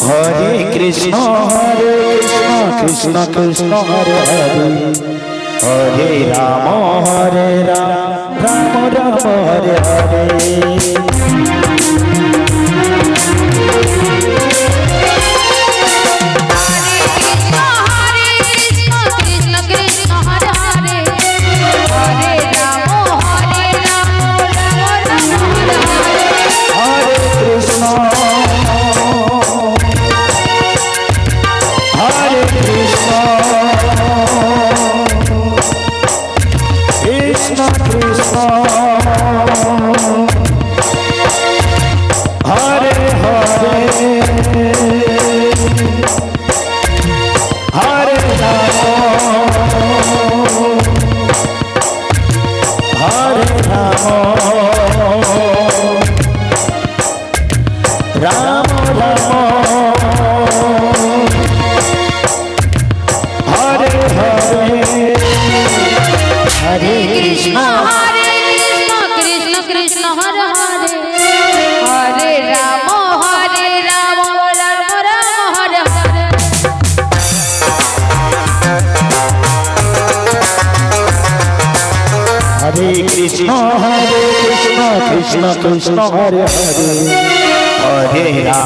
Hare Krishna Krishna Krishna Hare Hare Hare Ram Ram Ram Hare Hare Krishna Krishna Hare Hare Hare Rama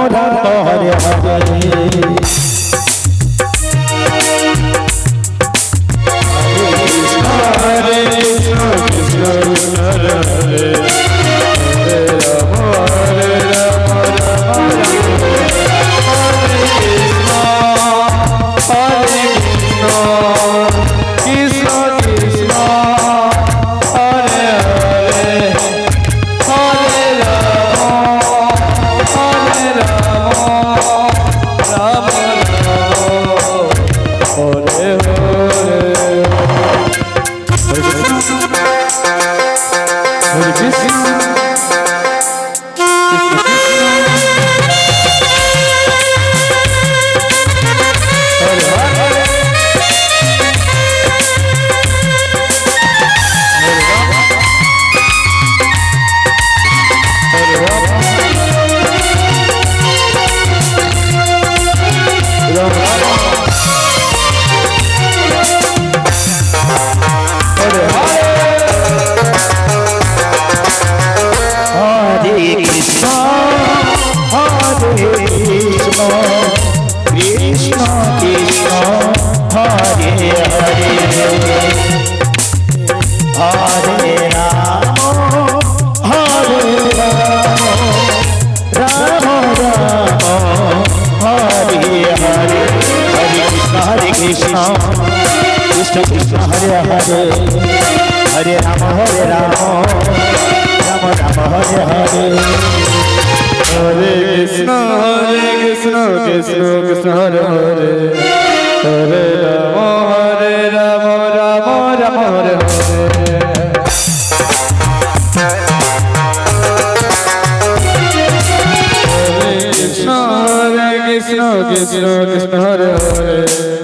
Rama Rama Hare Hare Krishna Krishna Hare Hare Hare Rama Rama Rama Hare Hare Hare Krishna Krishna Krishna Hare Hare Hare Rama Rama Rama Hare Hare Krishna Krishna Krishna Hare Hare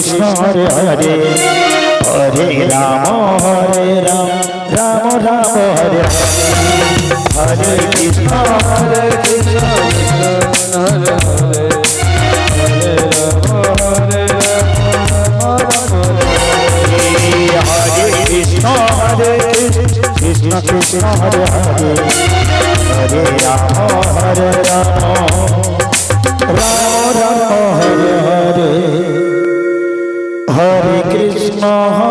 Krishna Hare Hare Hare Ram Ram Ram Hare Hare Krishna Hare Krishna Hare Hare Krishna Hare Krishna Krishna Hare Hare Hare Ram Ram Ram Hare Hare Hare Krishna Hare